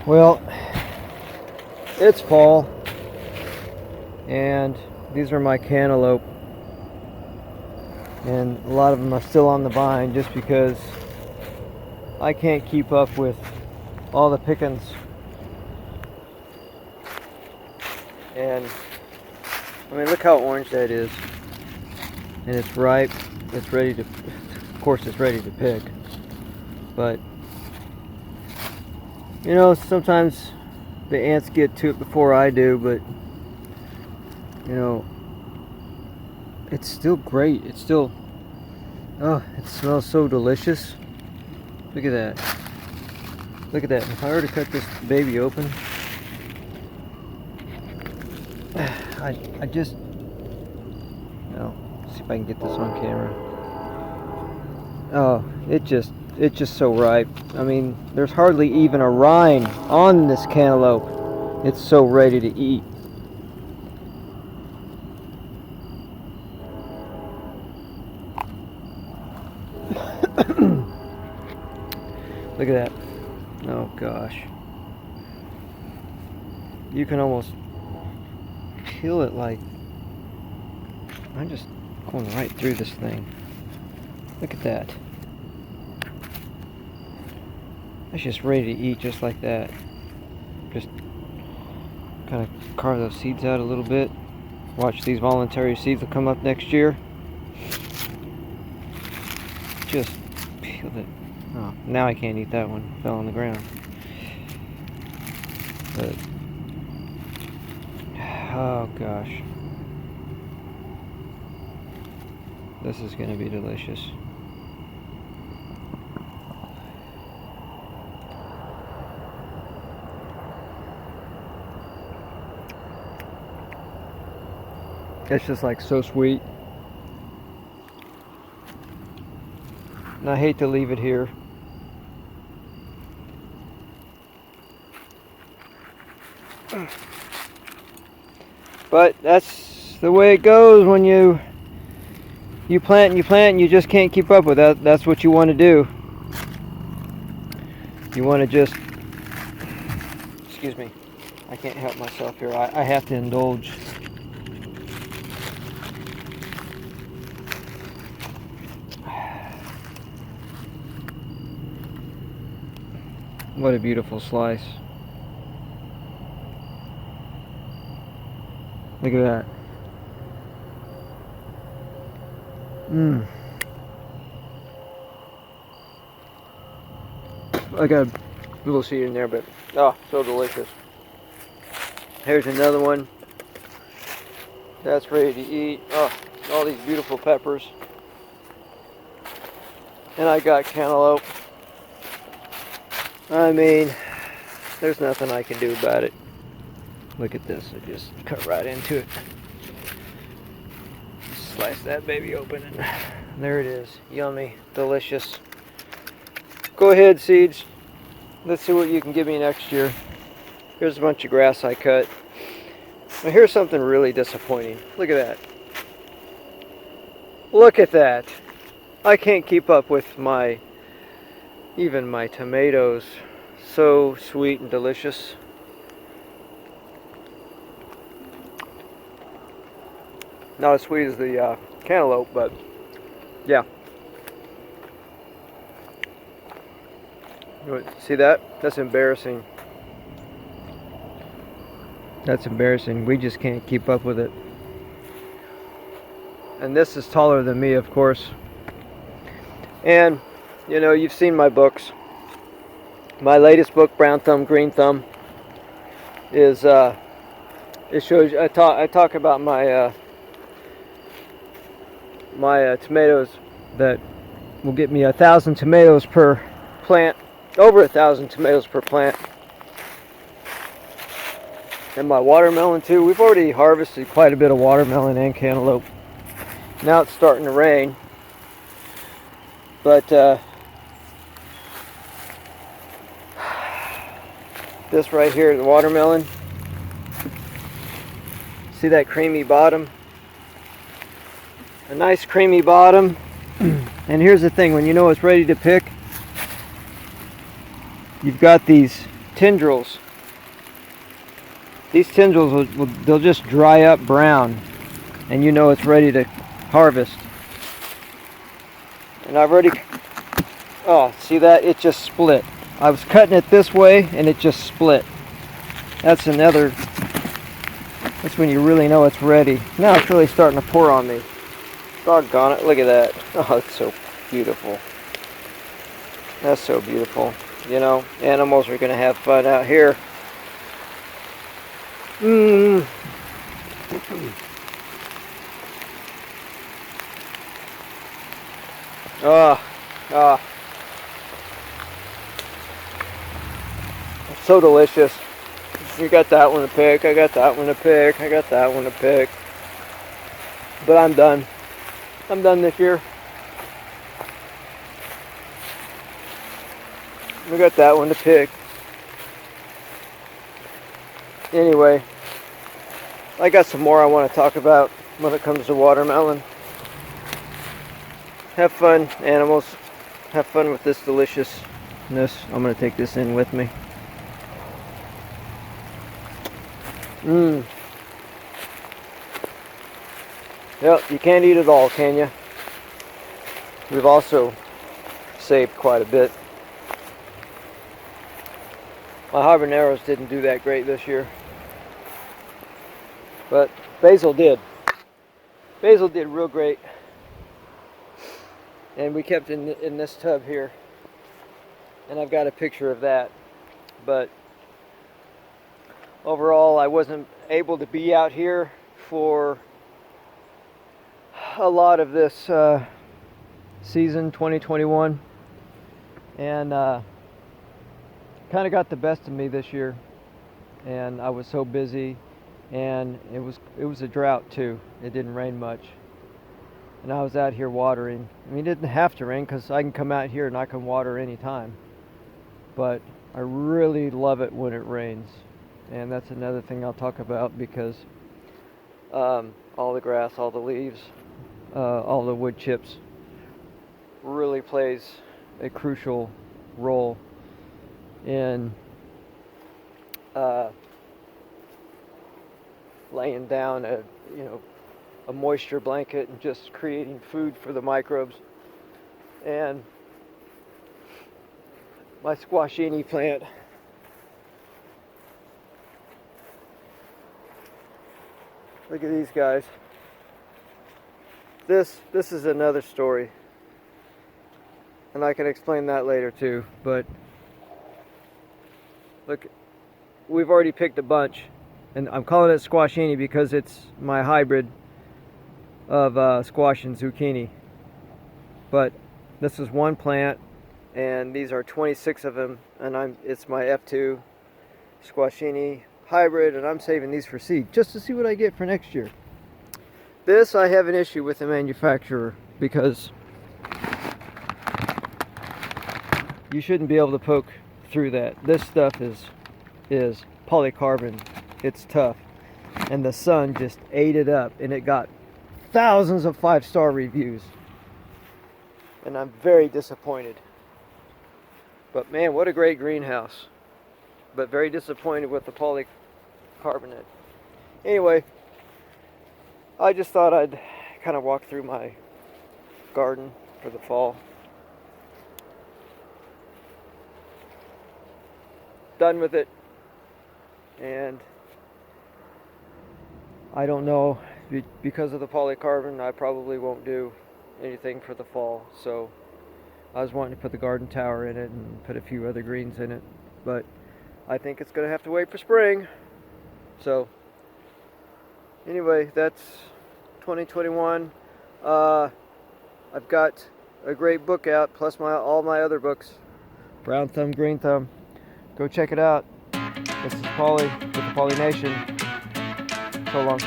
Well, it's fall, and these are my cantaloupe, and a lot of them are still on the vine just because I can't keep up with all the pickings. And I mean, look how orange that is, and it's ripe. It's ready to, of course, it's ready to pick. But you know, sometimes the ants get to it before I do, but you know, it's still great. It's still, oh, it smells so delicious. Look at that. Look at that. If I were to cut this baby open, I just, oh, see if I can get this on camera. Oh, it's just so ripe. I mean, there's hardly even a rind on this cantaloupe. It's so ready to eat. Look at that. Oh gosh. You can almost peel it like, I'm just going right through this thing. Look at that. It's just ready to eat just like that. Just kind of carve those seeds out a little bit. Watch, these voluntary seeds will come up next year. Just peel it. Oh, now I can't eat that one. It fell on the ground. But, oh gosh. This is going to be delicious. It's just like so sweet. And I hate to leave it here. But that's the way it goes when you plant and you plant and you just can't keep up with that. That's what you want to do. You want to just, excuse me, I can't help myself here. I have to indulge. What a beautiful slice. Look at that. Mmm. I got a little seed in there, but oh, so delicious. Here's another one. That's ready to eat. Oh, all these beautiful peppers. And I got cantaloupe. I mean, there's nothing I can do about it. Look at this. I just cut right into it. Slice that baby open and there it is. Yummy. Delicious. Go ahead, seeds. Let's see what you can give me next year. Here's a bunch of grass I cut. Now here's something really disappointing. Look at that. Look at that. I can't keep up with even my tomatoes. So sweet and delicious. Not as sweet as the cantaloupe, but yeah. See that? That's embarrassing. That's embarrassing. We just can't keep up with it. And this is taller than me, of course. And you know, you've seen my books. My latest book, Brown Thumb, Green Thumb, is it shows. I talk about my tomatoes that will get me 1,000 tomatoes per plant, over 1,000 tomatoes per plant, and my watermelon too. We've already harvested quite a bit of watermelon and cantaloupe. Now it's starting to rain, but this right here, the watermelon. See that creamy bottom? A nice creamy bottom. And here's the thing, when you know it's ready to pick, you've got these tendrils. These tendrils they'll just dry up brown, and you know it's ready to harvest. And I've already, oh, see that? It just split. I was cutting it this way and it just split. That's when you really know it's ready. Now it's really starting to pour on me. Doggone it, look at that. Oh, it's so beautiful. That's so beautiful. You know, animals are going to have fun out here. It's so delicious. You got that one to pick, I got that one to pick, I got that one to pick. But I'm done. I'm done this year. We got that one to pick. Anyway, I got some more I want to talk about when it comes to watermelon. Have fun, animals. Have fun with this deliciousness. I'm going to take this in with me. Yep, you can't eat it all, can you? We've also saved quite a bit. My habaneros didn't do that great this year, but Basil did. Basil did real great, and we kept in this tub here, and I've got a picture of that. But overall, I wasn't able to be out here for a lot of this season 2021, and kind of got the best of me this year, and I was so busy, and it was a drought too. It didn't rain much, and I was out here watering. I mean, it didn't have to rain because I can come out here and I can water anytime, but I really love it when it rains, and that's another thing I'll talk about, because all the grass, all the leaves, all the wood chips really plays a crucial role in laying down a moisture blanket and just creating food for the microbes. And my squashini plant, look at these guys. This is another story, and I can explain that later too. But look, we've already picked a bunch, and I'm calling it squashini because it's my hybrid of squash and zucchini. But this is one plant, and these are 26 of them, and it's my F2 squashini hybrid, and I'm saving these for seed just to see what I get for next year. This, I have an issue with the manufacturer, because you shouldn't be able to poke through that. This stuff is polycarbon. It's tough, and the sun just ate it up, and it got thousands of 5-star reviews, and I'm very disappointed. But man, what a great greenhouse, but very disappointed with the polycarbonate. Anyway, I just thought I'd kind of walk through my garden for the fall. Done with it, and I don't know, because of the polycarbon, I probably won't do anything for the fall. So I was wanting to put the garden tower in it and put a few other greens in it, but I think it's going to have to wait for spring. So anyway, that's 2021. I've got a great book out, plus all my other books. Brown Thumb, Green Thumb. Go check it out. This is Paulie with the Paulie Nation. So long.